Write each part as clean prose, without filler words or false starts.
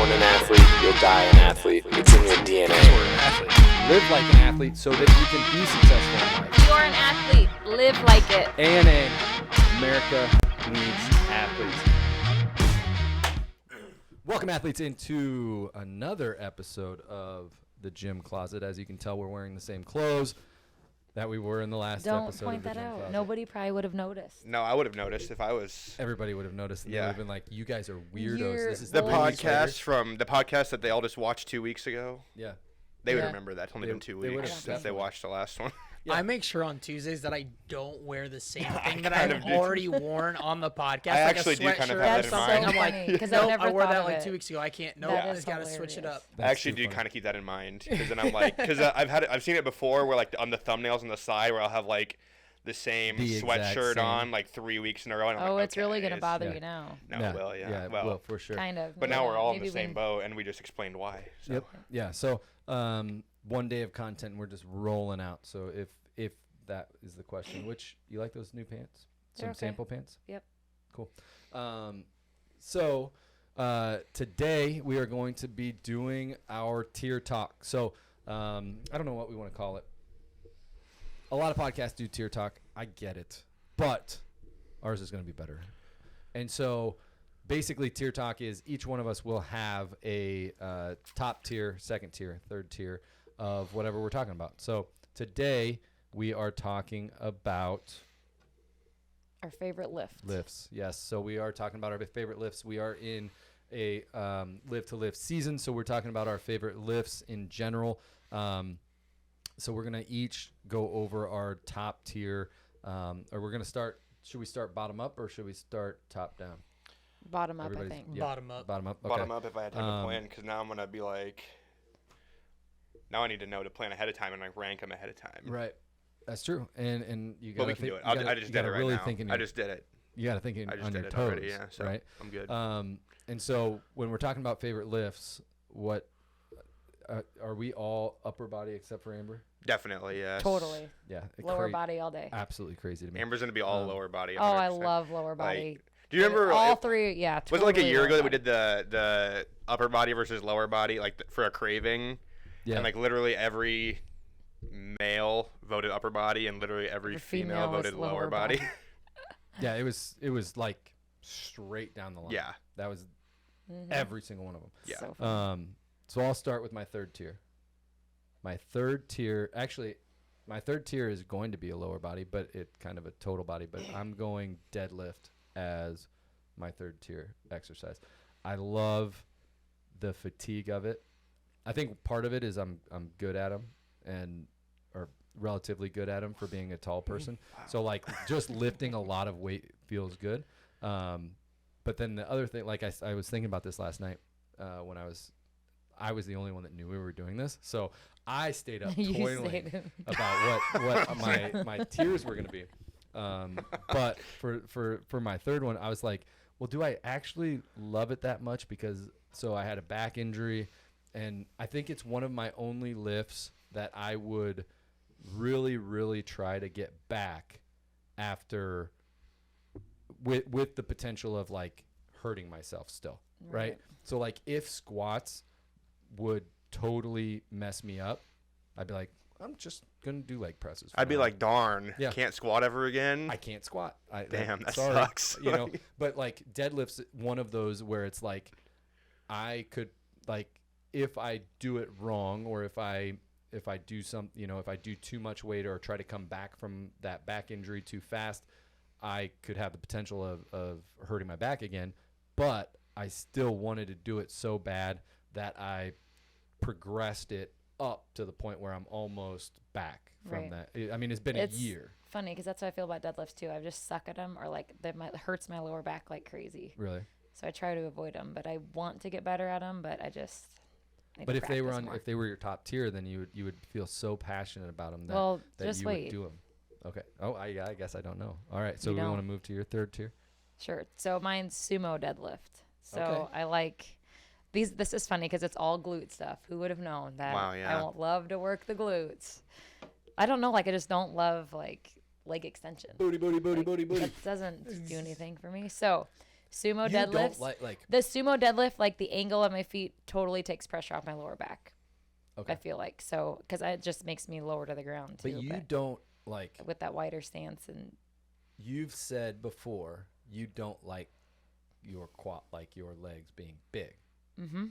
born an athlete, you'll die an athlete. It's in your DNA. You're an athlete. Live like an athlete so that you can be successful in life. You're an athlete. Live like it. ANA, America needs athletes. Welcome, athletes, into another episode of the Gym Closet. As you can tell, we're wearing the same clothes that we were in the last Don't episode point of the that Gym out. Closet. Nobody probably would have noticed. No, I would have noticed if I was Everybody would have noticed, and they Yeah. would have been like, "You guys are weirdos." You're This is the 3 weeks later. podcast that they all just watched 2 weeks ago. Yeah, They would Yeah. remember that. It's only They- been 2 they would weeks have, since they definitely. watched the last one. Yeah. I make sure on Tuesdays that I don't wear the same thing that kind I've of do. already worn on the podcast. I like actually a do kind of sweatshirt have or that in something. mind. I'm like, funny, 'cause nope, I've never I wore thought that of like it. 2 weeks ago. I can't. Nope, That I is just gotta switch it up. That's I actually too do funny. kind of keep that in mind because then I'm like, because I've seen it before where like on the thumbnails on the side where I'll have like the same The exact sweatshirt same. on like 3 weeks in a row. And I'm Oh, like, it's really okay, going to bother yeah. you now. No, yeah. it will, yeah. Yeah, well, for sure. Kind of. but now we're all in Maybe the same when- boat, and we just explained why. So. Yep. Yeah. So, one day of content, we're just rolling out. So if that is the question, which you like those new pants, They're some okay. sample pants. Yep. Cool. So today we are going to be doing our tier talk. So I don't know what we want to call it. A lot of podcasts do tier talk. I get it, but ours is going to be better. And so basically tier talk is each one of us will have a top tier, second tier, third tier of whatever we're talking about. So today we are talking about Our favorite lift. lifts. Yes. So we are talking about our favorite lifts. We are in a live to lift season. So we're talking about our favorite lifts in general. So we're going to each go over our top tier, or we're going to start. Should we start bottom up or should we start top down? Bottom up, Everybody's- I think. yeah, Bottom up. Bottom up. Okay. Bottom up if I had time to plan, Um, because now I'm gonna be like, now I need to know to plan ahead of time and like rank them ahead of time. Right. That's true. And you got But we can do it. I just did it right really now. think in I your, just did it. you got to think in, I just on did your it toes, already. Yeah. So right? I'm good. And so when we're talking about favorite lifts, what are we all upper body except for Amber? Definitely. Yes. Totally. Yeah. Lower body all day. Absolutely crazy to me. Amber's gonna be all Um, lower body. Oh, I 100%. love lower body. Do you remember? all three? Yeah. Was it like a totally year lower ago that we body. did the upper body versus lower body like for a craving? Yeah. And like literally every male voted upper body and literally every The female female was voted lower lower body. body. Yeah, it was like straight down the line. Yeah. That was Mhm. every single one of them. Yeah. So fun. So I'll start with my third tier. My third tier is going to be a lower body, but it's kind of a total body, but I'm going deadlift as my third tier exercise. I love the fatigue of it. I think part of it is I'm good at them or relatively good at them for being a tall person. So like just lifting a lot of weight feels good. But then the other thing, like I was thinking about this last night when I was the only one that knew we were doing this. So I stayed up You toiling stayed in. about what my tiers were going to be. But for my third one, I was like, well, do I actually love it that much? Because so I had a back injury, and I think it's one of my only lifts that I would really, really try to get back after with the potential of like hurting myself still. Right. So like if squats would totally mess me up, I'd be like, I'm just going to do leg presses. for I'd be now. like, darn, Yeah. can't squat ever again. I can't squat. Damn, that sorry, sucks. You know, but like deadlifts, one of those where it's like, I could like if I do it wrong or if I do some, you know, if I do too much weight or try to come back from that back injury too fast, I could have the potential of hurting my back again. But I still wanted to do it so bad that I progressed it up to the point where I'm almost back from Right. that. I mean, it's been It's a year. funny because that's how I feel about deadlifts too. I just suck at them, or like that hurts my lower back like crazy. Really. So I try to avoid them, but I want to get better at them. But I just. need But to if they were practice more. if they were your top tier, then you would feel so passionate about them that, Well, that just you wait. would do them. Okay. Oh, I guess I don't know. All right. So You we want to don't. move to your third tier. Sure. So mine's sumo deadlift. So Okay. I like these. This is funny because it's all glute stuff. Who would have known that? Wow, yeah. I won't love to work the glutes. I don't know. Like I just don't love like leg extension. Booty, booty, booty, Like, booty, booty. That doesn't do anything for me. So Sumo You don't deadlifts. like The sumo deadlift, like the angle of my feet totally takes pressure off my lower back. okay. I feel like so because it just makes me lower to the ground too. But you don't like. with that wider stance and You've said before you don't like your quad, like your legs being big. mm-hmm.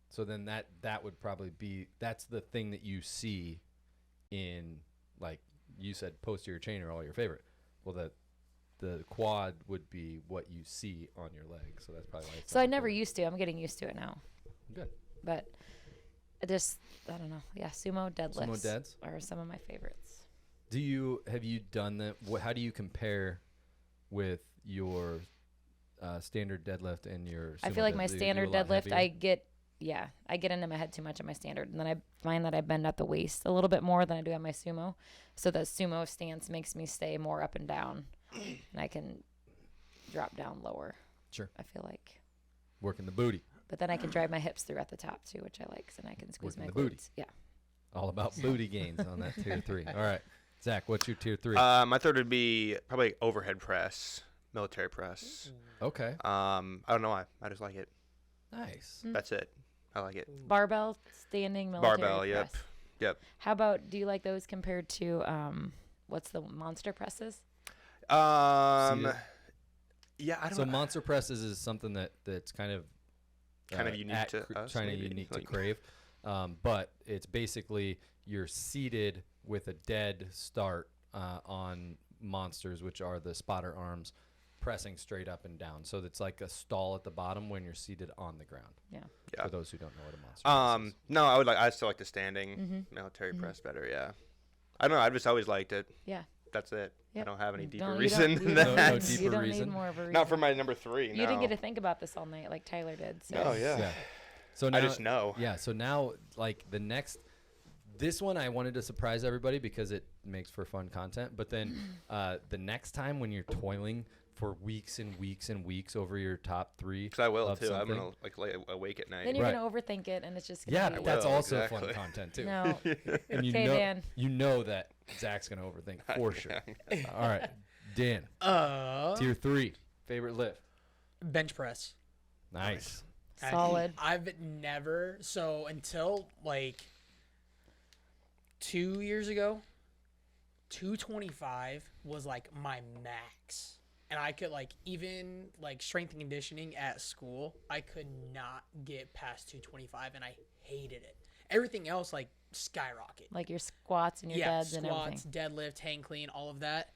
So then that would probably be that's the thing that you see in, like you said, posterior chain are all your favorite. Well, the quad would be what you see on your legs. So that's probably why. So I never used to. I'm getting used to it now. Good. But I don't know. Yeah, sumo deadlifts Sumo deads. are some of my favorites. Have you done that? How do you compare with your standard deadlift and your? I sumo feel like dead? my Do you do standard a lot deadlift, heavier? I get into my head too much on my standard, and then I find that I bend at the waist a little bit more than I do on my sumo. So the sumo stance makes me stay more up and down, and I can drop down lower. Sure. I feel like, Working the booty. but then I can drive my hips through at the top too, which I like, so then I can squeeze Working my the booty. glutes. Yeah. All about booty gains on that tier 3. All right, Zach, what's your tier 3? My third would be probably overhead press, military press. Okay. I don't know why. I just like it. Nice. That's it. I like it. Barbell, standing, military Barbell. Yep. press. Yep. How about, do you like those compared to, what's the monster presses? Yeah, I don't So know. monster presses is something that's kind of unique to us, kind of maybe? unique to Like- Krave, but it's basically you're seated with a dead start on monsters, which are the spotter arms, pressing straight up and down. So it's like a stall at the bottom when you're seated on the ground. Yeah. Yeah. For those who don't know what a monster press is. No, I still like the standing military press better. Yeah. I don't know. I've just always liked it. Yeah. That's it. Yep. I don't have any deeper You reason don't- than you that. don't No need- deeper you don't reason. need more of a reason. Not for my number 3. You didn't get to think about this all night like Tyler did. So. Oh yeah. Yeah. So now, I just know. Yeah. So now, like this one, I wanted to surprise everybody because it makes for fun content. But then the next time when you're toiling for weeks and weeks and weeks over your top 3, Because I will of too. I'm something- gonna lay awake at night. Then you're Right. gonna overthink it, and it's just gonna Yeah, be that's will, also exactly. fun content too. no. And Okay, Dan. you know that Zach's gonna overthink for sure. All right, Dan, tier 3, favorite lift. Bench press. Nice. Solid. I've never until like 2 years ago, 225 was like my max. And I could even strength and conditioning at school, I could not get past 225 and I hated it. Everything else skyrocket. Like your squats and your deads and everything. Squats, deadlift, hang clean, all of that.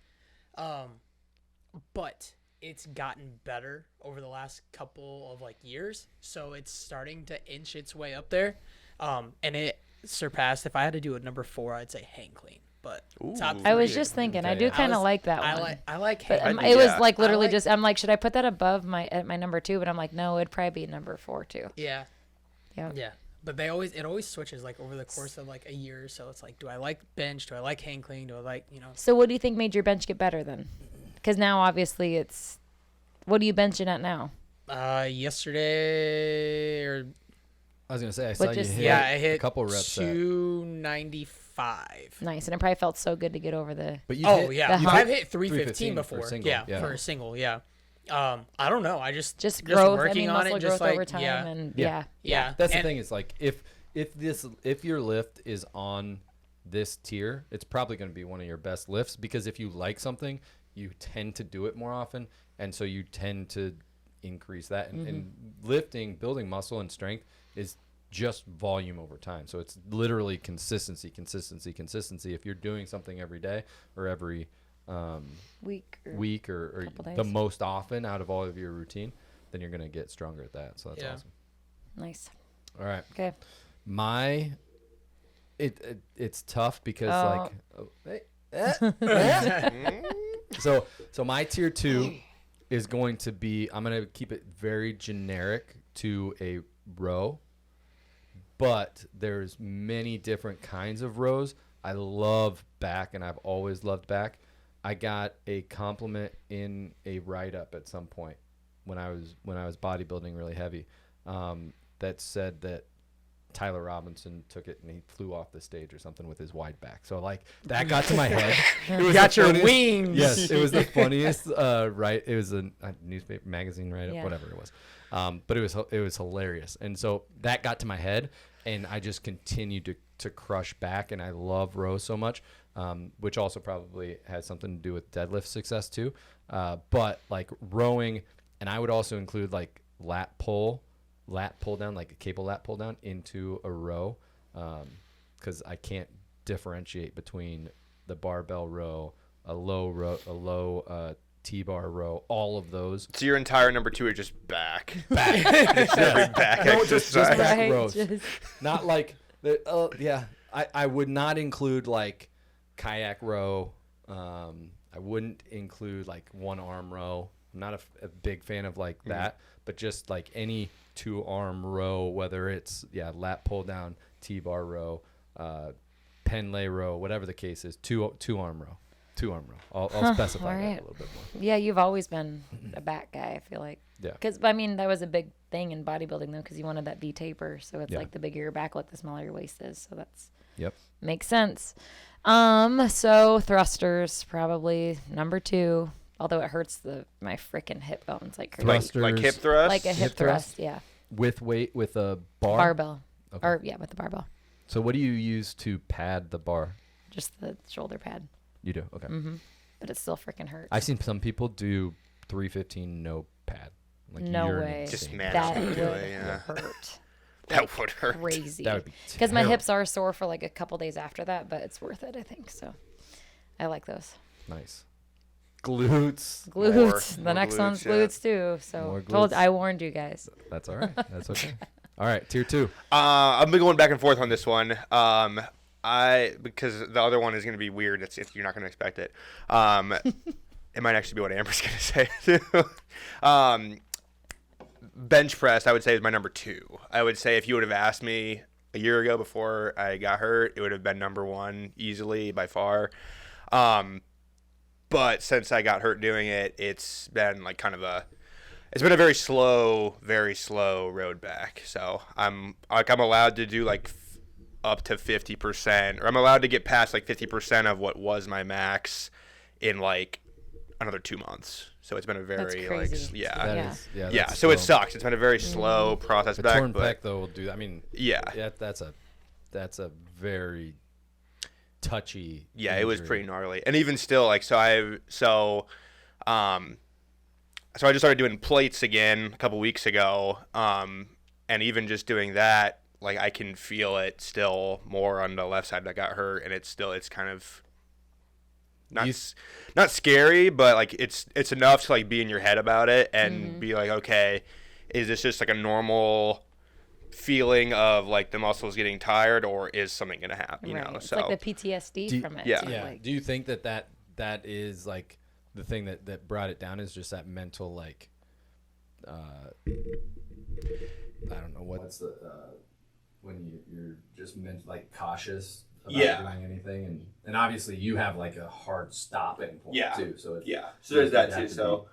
But it's gotten better over the last couple of years, so it's starting to inch its way up there. And it surpassed. If I had to do a number 4, I'd say hang clean. But top Ooh. I was three, just thinking, I Okay. do I kind of was- like that I one. like But hang. it was Yeah. literally I just, I'm like, should I put that above my number 2? But I'm like, no, it'd probably be number 4 too. Yeah, Yeah. yeah. But it always switches over the course of a year or so. It's do I like bench? Do I like hang clean? Do I like So what do you think made your bench get better then? Because now obviously what are you benching at now? Yesterday or I was gonna say I What saw you just- hit yeah, I hit a couple reps at, 295. Nice. And it probably felt so good to get over the. but you Oh hit, yeah, the I've hump. hit 315 for a before. single, Yeah, yeah. for a single. Yeah. I don't know. I just growth. working on muscle it. growth Just over time. yeah, And Yeah. yeah. That's the And- thing is if your lift is on this tier, it's probably going to be one of your best lifts because if you like something, you tend to do it more often, and so you tend to increase that. And lifting, building muscle and strength is just volume over time. So it's literally consistency. If you're doing something every day or every week or couple the days. most often out of all of your routine, then you're going to get stronger at that. So that's Yeah. awesome. Nice. All right. Okay. It's tough because so my tier 2 is going to be, I'm going to keep it very generic to a row, but there's many different kinds of rows. I love back and I've always loved back. I got a compliment in a write-up at some point when I was bodybuilding really heavy, that said that Tyler Robinson took it and he flew off the stage or something with his wide back. So like that got to my head. It was Got the your funniest- wings. Yes, it was the funniest. Right, it was a newspaper magazine write-up, Yeah. whatever it was. But it was hilarious, and so that got to my head, and I just continued to crush back, and I love row so much, which also probably has something to do with deadlift success too. But like rowing, and I would also include like lat pull down, like a cable lat pull down into a row, because I can't differentiate between the barbell row, a low T-bar row, all of those. So your entire number 2 is just back. Back. Just every back No, just exercise. back Right, rows. just- Not like yeah. I would not include like kayak row. I wouldn't include like one arm row. I'm not a big fan of like that, but just like any 2-arm row, whether it's lat pull down, T-bar row, pen lay row, whatever the case is, two-arm row. I'll specify that alright. a little bit more. Yeah, you've always been a back guy, I feel like. Yeah. Because, I mean, that was a big thing in bodybuilding, though, because you wanted that V taper. So it's Yeah. like the bigger your back look, the smaller your waist is. So that's Yep. makes sense. So thrusters, probably number 2. Although it hurts my freaking hip bones like crazy. Thrust- Like hip Thrusters. thrust. Like a hip thrust? thrust, yeah. With weight, with a bar. Barbell. Okay. Or, yeah, with the barbell. So what do you use to pad the bar? Just the shoulder pad. You do? Okay. But it still freaking hurts. I've seen some people do 315 no pad. Like No you're way. Just insane. manage that to would do it, yeah. hurt. That would hurt. Crazy. That would be Because my terrible. hips are sore for like a couple days after that, but it's worth it, I think. So I like those. Nice. Glutes. Glutes. More the next one's glutes, yeah. glutes too. So More told glutes. I warned you guys. That's all right. That's okay. All right. Tier 2. I've been going back and forth on this one. Because the other one is going to be weird. If you're not going to expect it. It might actually be what Amber's going to say too. Bench press, I would say, is my number 2. I would say if you would have asked me a year ago before I got hurt, it would have been number 1 easily by far. But since I got hurt doing it, it's been like it's been a very slow road back. So I'm allowed to do like up to 50%, or I'm allowed to get past like 50% of what was my max in like another 2 months. So it's been a very like crazy. That Yeah. is- yeah. that's So it slow. sucks. It's been a very slow process The back, torn but pec though will do that. I mean, yeah. that's a very touchy. Yeah, it was injury. pretty gnarly. And even still, like, so I just started doing plates again a couple weeks ago. And even just doing that, like, I can feel it still more on the left side that got hurt, and it's kind of not scary, but like it's enough to like be in your head about it and be like, okay, is this just like a normal feeling of like the muscles getting tired, or is something gonna happen? You Right. know, It's so like the PTSD from it. yeah. too, Yeah. like- Do you think that is like the thing that brought it down is just that mental like I don't know what's the when you're just like cautious about Yeah. doing anything, and obviously you have like a hard stopping point Yeah. too. So it's, Yeah, so there's that too. So,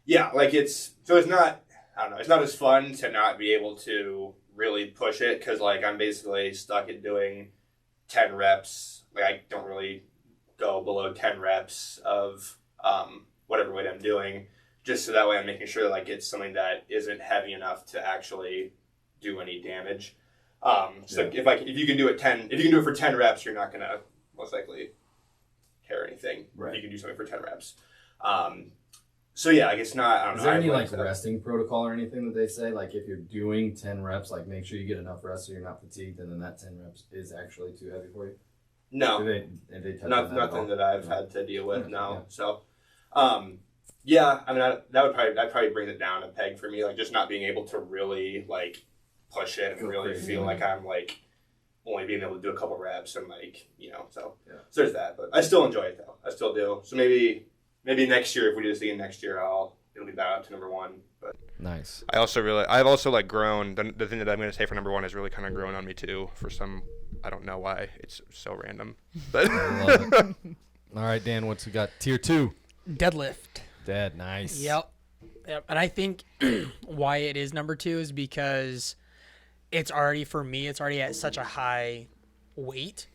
yeah, like it's not. I don't know. It's not as fun to not be able to really push it because like I'm basically stuck at doing 10 reps. Like I don't really go below 10 reps of whatever weight I'm doing, just so that way I'm making sure that like it's something that isn't heavy enough to actually do any damage. So if you can do it for 10 reps, you're not gonna most likely tear anything. Right. If you can do something for 10 reps. So yeah, like it's not. I don't know. Is there I any like like that. resting protocol or anything that they say? Like if you're doing 10 reps, like make sure you get enough rest so you're not fatigued, and then that 10 reps is actually too heavy for you. No, Do they touch on that at all? nothing that I've No. had to deal with. Okay, No. yeah. So, yeah. I mean, that probably brings it down a peg for me. Like just not being able to really like push it and Go really crazy. feel like I'm like only being able to do a couple reps and like so. Yeah. So there's that, but I still enjoy it though. I still do. So maybe next year if we do this again next year, it'll be back up to number 1. But Nice. I've also like grown. The thing that I'm going to say for number 1 has really kind of grown on me too. For some, I don't know why. It's so random. But I love it. All right, Dan, what's we got? Tier 2. Deadlift. Dead. Nice. Yep. And I think why it is number 2 is because it's already, for me, it's already at such a high weight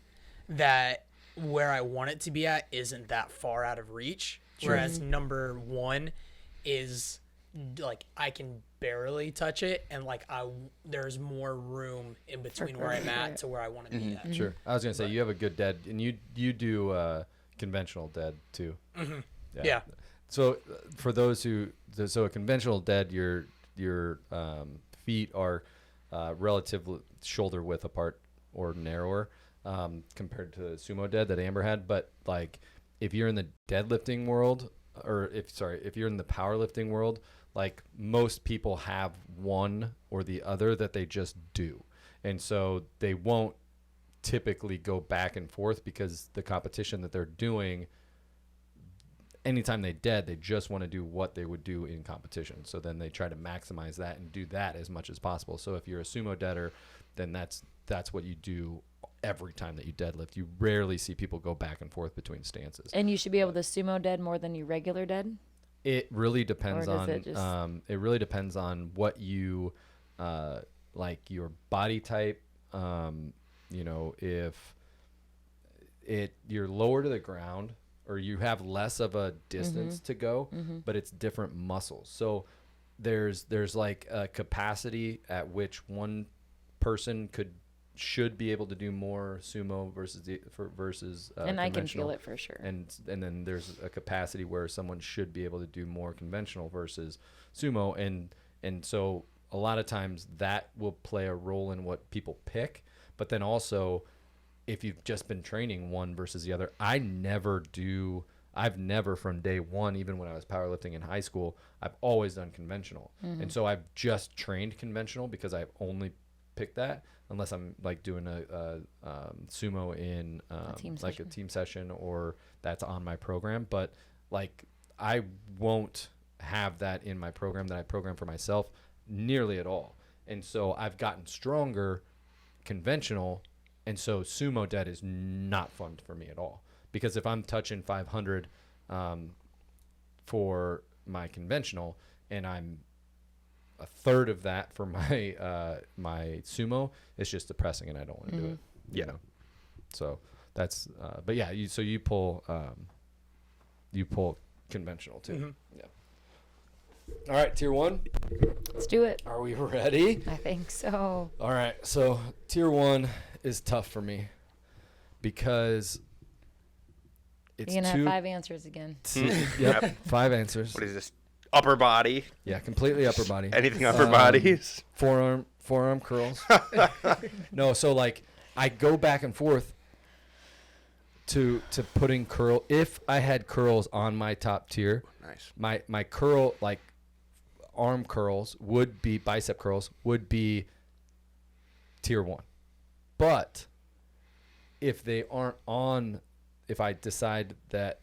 that where I want it to be at isn't that far out of reach. Sure. Whereas number one is like I can barely touch it, and like there's more room in between where I'm at to where I want to be at. Sure. I was gonna say you have a good dead, and you do conventional dead too. Yeah. So for those so a conventional dead, your feet are relatively shoulder width apart or narrower compared to the sumo dead that Amber had. But like if you're in the deadlifting world, or if you're in the powerlifting world, like most people have one or the other that they just do. And so they won't typically go back and forth because the competition that they're doing, anytime they dead, they just want to do what they would do in competition. So then they try to maximize that and do that as much as possible. So if you're a sumo deader, then that's what you do every time that you deadlift. You rarely see people go back and forth between stances. And you should be able to sumo dead more than you regular dead? It really depends Or does on it just- it really depends on what you like your body type. You know, if you're lower to the ground or you have less of a distance to go, but it's different muscles. So there's like a capacity at which one person should be able to do more sumo versus and I can feel conventional. it for sure. And then there's a capacity where someone should be able to do more conventional versus sumo, and so a lot of times that will play a role in what people pick. But then also, if you've just been training one versus the other, I've never from day one, even when I was powerlifting in high school, I've always done conventional. And so I've just trained conventional because I've only picked that, unless I'm like doing a sumo in like a team session or that's on my program. But like I won't have that in my program that I program for myself nearly at all. And so I've gotten stronger conventional, and so sumo dead is not fun for me at all, because if I'm touching 500 for my conventional and I'm a third of that for my my sumo, it's just depressing and I don't want to do it. You know? So that's but yeah, you pull conventional too. Yeah. All right, tier 1. Let's do it. Are we ready? I think so. All right, so tier 1 is tough for me because it's You're going to have 5 answers again. Yep, 5 answers. What is this? Upper body? Yeah, completely upper body. Anything upper bodies? Forearm curls. No, so like I go back and forth to putting curl. If I had curls on my top tier, Nice. my curl, like arm curls would be, bicep curls would be tier 1. But if they aren't on, if I decide that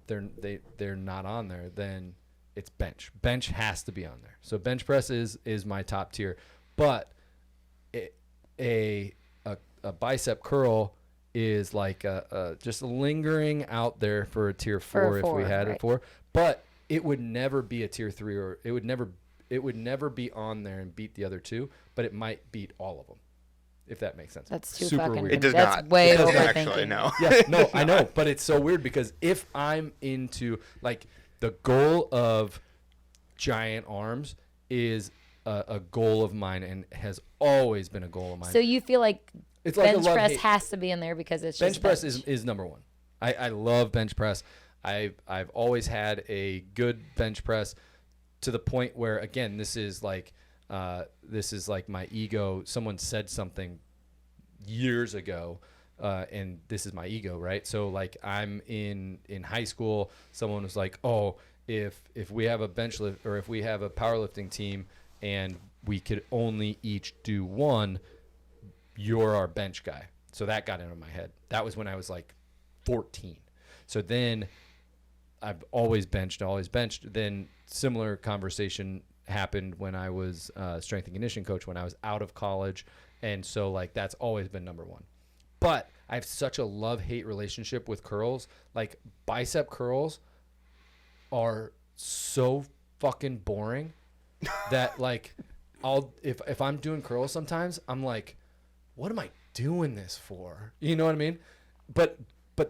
they're not on there, then it's bench. Bench has to be on there. So bench press is my top tier. But a bicep curl is like just lingering out there for a tier 4 if we had it 4. But it would never be a tier 3, or it would never be on there and beat the other 2, but it might beat all of them, if that makes sense. That's too Super fucking weird. It does that's not. way It doesn't overthinking. actually, no. Yeah, no, I know, but it's so weird because if I'm into, like, the goal of giant arms is a goal of mine and has always been a goal of mine. So you feel like It's like a bench love press hate. has to be in there because it's Bench just press bench. is number 1. I love bench press. I've always had a good bench press, to the point where, again, this is like my ego. Someone said something years ago, and this is my ego, right? So like I'm in high school, someone was like, oh, if we have a bench lift, or if we have a powerlifting team and we could only each do 1, you're our bench guy. So that got into my head. That was when I was like 14. So then I've always benched. Then similar conversation happened when I was strength and conditioning coach when I was out of college. And so like that's always been number 1. But I have such a love-hate relationship with curls. Like bicep curls are so fucking boring that like if I'm doing curls sometimes, I'm like, what am I doing this for? You know what I mean? But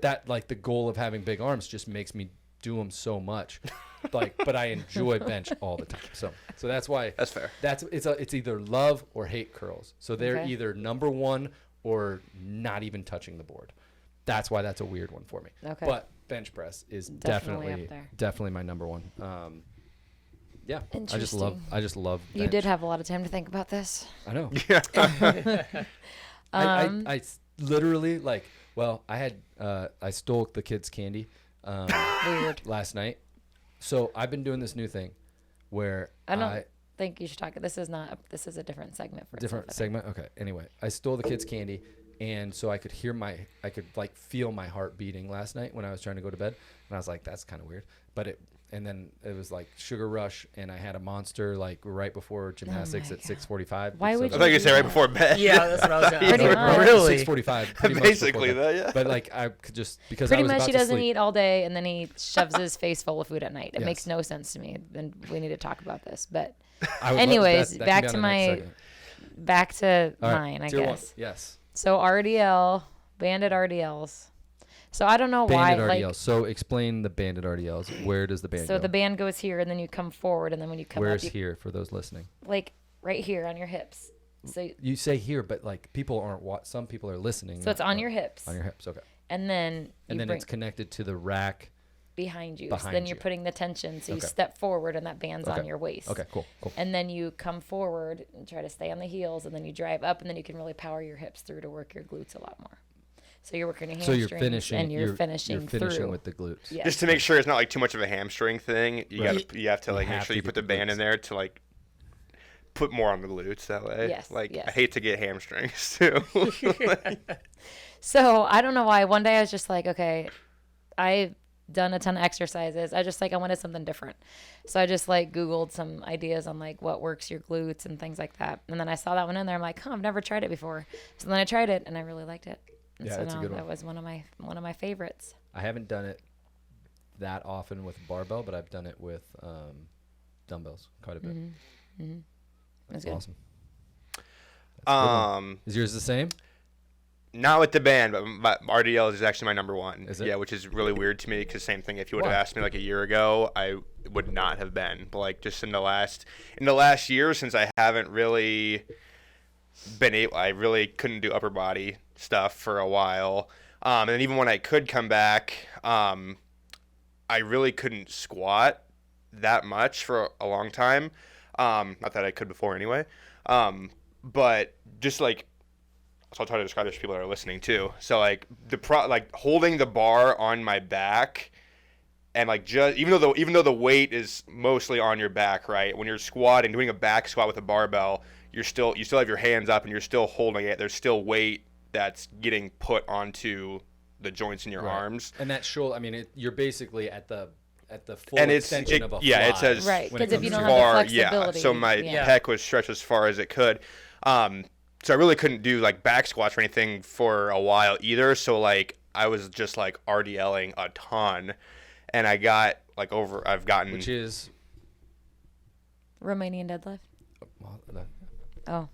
that, like, the goal of having big arms just makes me do them so much. Like, but I enjoy bench all the time. So that's why. That's fair. It's either love or hate curls. So they're Okay. either number one or not even touching the board. That's why that's a weird one for me. Okay. But bench press is Definitely definitely up there. definitely my number one. Yeah. I just Interesting. love You bench. did have a lot of time to think about this. I know. Yeah. I literally, like, well, I had I stole the kids' candy Weird. last night. So I've been doing this new thing where I don't think you should talk. This is a different segment for different itself, I think. segment. Okay. Anyway, I stole the kids' candy, and so I could like feel my heart beating last night when I was trying to go to bed, and I was like, that's kind of weird. And then it was like sugar rush, and I had a Monster like right before gymnastics my at God. 6:45. Why would I thought you do say right that? before bed. Yeah, that's what I was going Pretty to much. Really? 6:45. pretty much Basically before that, yeah. But like I could just because Pretty I was much about he to doesn't sleep. eat all day and then he shoves his face full of food at night. It Yes. makes no sense to me. Then we need to talk about this. But I would love- anyways, that can back be to on the next my segment. back to All right, mine, I tier one. guess. Yes. So RDL, banded RDLs. So I don't know Banded why. RDLs. Like, So explain the banded RDLs. Where does the band so go? the band goes here, and then you come forward, and then when you come Where's up, you, here for those listening? like right here on your hips. So You say here, but like people aren't. Some people are listening. it's on your hips, On your hips. Okay. and then And then bring it's connected to the rack. behind you. So behind then you're you. putting the tension. So you Okay. step forward, and that band's on Okay. your waist. Okay. Cool. And then you come forward and try to stay on the heels, and then you drive up, and then you can really power your hips through to work your glutes a lot more. So you're working your So hamstrings, you're finishing. and you're finishing You're finishing through. with the glutes. Yes. Just to make sure it's not like too much of a hamstring thing. You Right. have to like You make have sure to you get put the the band in glutes. there to like put more on the glutes that way. Yes, Like yes. I hate to get hamstrings too. So I don't know why. One day I was just like, okay, I've done a ton of exercises. I wanted something different. So I just like Googled some ideas on like what works your glutes and things like that. And then I saw that one in there. I'm like, I've never tried it before. So then I tried it and I really liked it. And Yeah, so it's a now good one. that was one of my favorites. I haven't done it that often with barbell, but I've done it with dumbbells quite a bit. That's That's good. awesome. That's a good one. Is yours the same? Not with the band, but my RDL is actually my number one. Is it? Yeah, which is really weird to me because same thing. If you would have Why? asked me like a year ago, I would not have been. But like just in the last year, since I haven't really been able, I really couldn't do upper body stuff for a while. And then even when I could come back, I really couldn't squat that much for a long time. Not that I could before anyway. But just like, so I'll try to describe this to people that are listening too. So like like holding the bar on my back, and like just even though the weight is mostly on your back, right? When you're squatting, doing a back squat with a barbell, you still have your hands up and you're still holding it. There's still weight that's getting put onto the joints in your Right. arms. And that shoulder. I mean, you're basically at the full And extension of a yeah, it fly says Right, when it 'cause if you comes don't to have the far, flexibility, So my yeah. pec was stretched as far as it could. So I really couldn't do like back squats or anything for a while either. So like I was just like RDLing a ton, and I've gotten which is Romanian deadlift. well, Oh,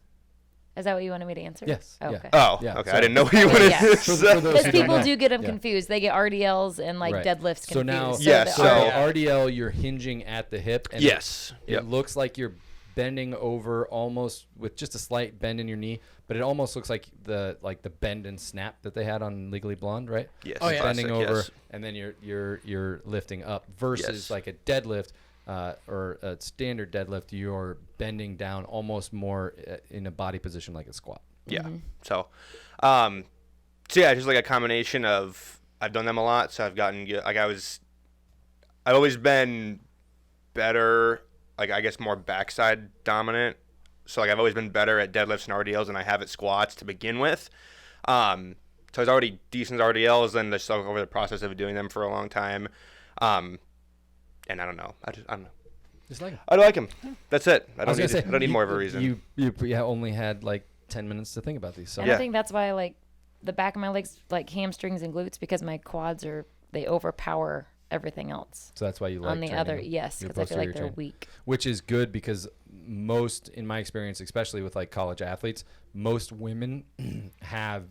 is that what you wanted me to answer? yes. Oh, yeah. okay. Oh, Yeah, okay. so- I didn't know what you wanted yeah. to For say. those Because who don't people know. do get them Yeah. confused. They get RDLs and like Right. deadlifts confused. So now, Yeah, the so- RDL, you're hinging at the hip. And Yes. It Yep. looks like you're bending over almost with just a slight bend in your knee, but it almost looks like the bend and snap that they had on Legally Blonde, right? Yes. Oh, yeah. Bending classic, over, yes. and then you're lifting up versus Yes. like a deadlift or a standard deadlift. You're bending down almost more in a body position like a squat. Yeah. Mm-hmm. So yeah, just like a combination of I've done them a lot, so I've gotten good. Like I've always been better. Like I guess more backside dominant. So like I've always been better at deadlifts and RDLs than I have at squats to begin with. So I was already decent at RDLs, and just over the process of doing them for a long time. And I don't know. I don't know. Just like I like them. That's it. I I was don't gonna need. say, I don't need more of a reason. You only had like 10 minutes to think about these. So And Yeah. I think that's why like the back of my legs, like hamstrings and glutes, because my quads they overpower everything else. So that's why you like On the training other, them. yes, You're because I feel like posterior they're trained. weak. Which is good because most, in my experience, especially with like college athletes, most women have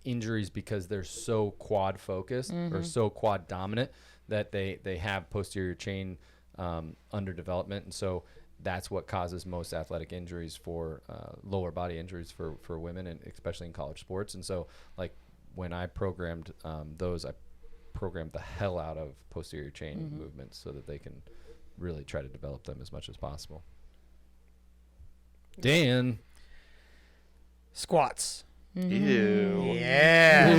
injuries because they're so quad focused or so quad dominant that they have posterior chain under development. And so that's what causes most athletic injuries for lower body injuries for women, and especially in college sports. And so like when I programmed those, I programmed the hell out of posterior chain movements so that they can really try to develop them as much as possible. Dan. Squats. Ew. Yeah.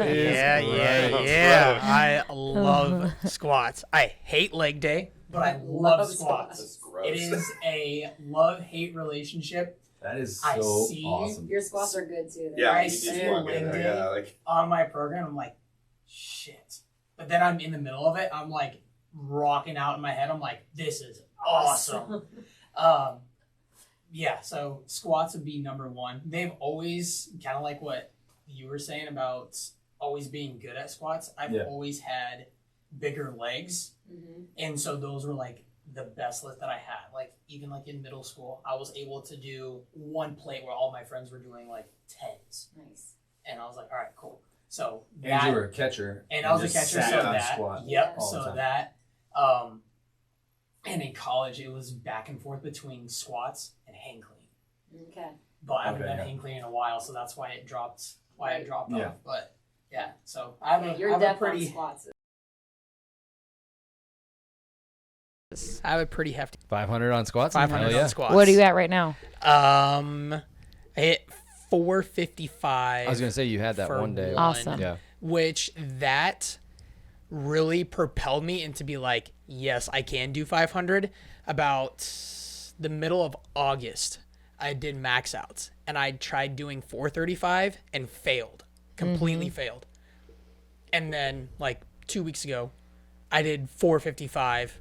Yeah. gross. I love squats. I hate leg day, but I love squats. That's gross. It is a love-hate relationship. That is I so see awesome. Your squats are good too. Yeah, I you see do look leg good. day. Yeah, like On my program, I'm like, shit. But then I'm in the middle of it. I'm like rocking out in my head. I'm like, this is awesome. Yeah, so squats would be number one. They've always, kind of like what you were saying about always being good at squats, I've always had bigger legs. And so those were like the best lift that I had. Like even like in middle school, I was able to do one plate where all my friends were doing like 10s. Nice. And I was like, all right, cool. So And that, you were a catcher. and I was a just catcher, sat so on that, squat yep, all the so time. that, and in college, it was back and forth between squats and hang clean. Okay. But I haven't Okay, done yeah. hang clean in a while, so that's why it dropped. Right. Off. But yeah, so I have, You're I have a depth on pretty, squats. I have a pretty hefty 500 on squats? 500 Hell yeah. on squats. What are you at right now? I hit 455. I was going to say you had that for one day. Awesome. Yeah. Which that really propelled me into be like, yes, I can do 500. About the middle of August, I did max outs and I tried doing 435 and failed, completely failed. And then like 2 weeks ago, I did 455,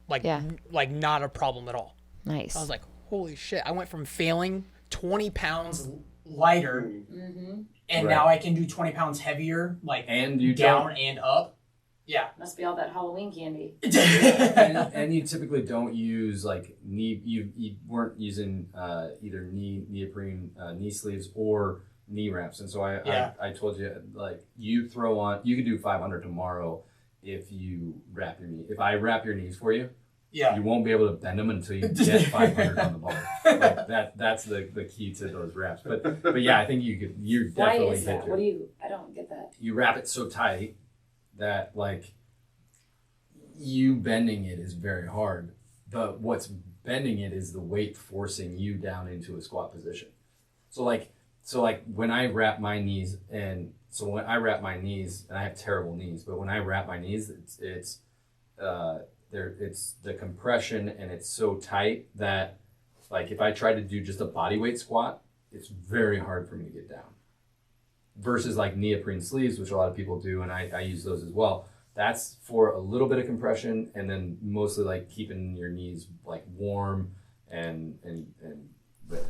like like not a problem at all. Nice. I was like, holy shit! I went from failing 20 pounds lighter, and now I can do 20 pounds heavier, like And you down and up. Yeah. Must be all that Halloween candy. and you typically don't use like knee. You weren't using either neoprene knee sleeves or knee wraps, and so I told you like you throw on. You could do 500 tomorrow if you wrap your knee. If I wrap your knees for you, Yeah. you won't be able to bend them until you get 500 on the bar. Like that's the key to those wraps. But yeah, I think you're Why definitely is that? hit What do it. you? I don't get that. You wrap it so tight that like you bending it is very hard. But what's bending it is the weight forcing you down into a squat position. So like when I wrap my knees, and I have terrible knees, but when I wrap my knees, it's the compression, and it's so tight that like if I try to do just a body weight squat, it's very hard for me to get down. Versus like neoprene sleeves, which a lot of people do, and I use those as well. That's for a little bit of compression, and then mostly like keeping your knees like warm and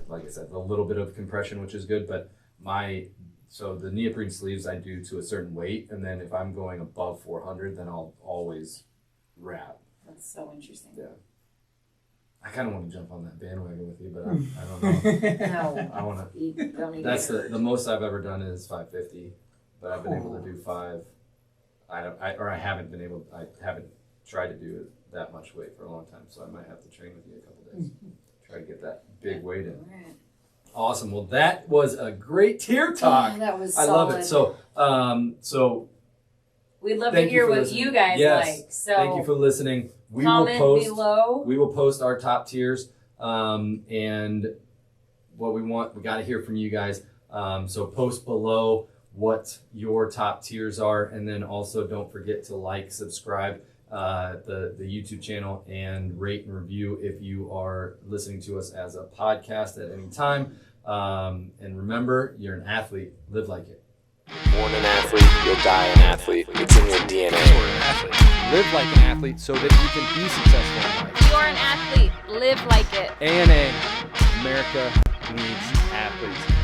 like I said, a little bit of compression, which is good. But so the neoprene sleeves I do to a certain weight, and then if I'm going above 400, then I'll always wrap. That's so interesting. Yeah. I kind of want to jump on that bandwagon with you, but I don't know. No. I want to. You don't need That's to. the most I've ever done is 550, but I've been able to do 5. I haven't tried to do that much weight for a long time, so I might have to train with you a couple days. Try to get that big weight in. All right. Awesome. Well, that was a great tier talk. That was I love it. So, we'd love to thank you hear for what listening. you guys Yes. like. So thank you for listening. We comment below. We will post our top tiers, and what we got to hear from you guys. So post below what your top tiers are, and then also don't forget to like, subscribe the YouTube channel, and rate and review if you are listening to us as a podcast at any time. And remember, you're an athlete. Live like it. Born an athlete, you'll die an athlete. It's in your DNA. Live like an athlete so that you can be successful in life. You're an athlete. Live like it. ANA, America needs athletes.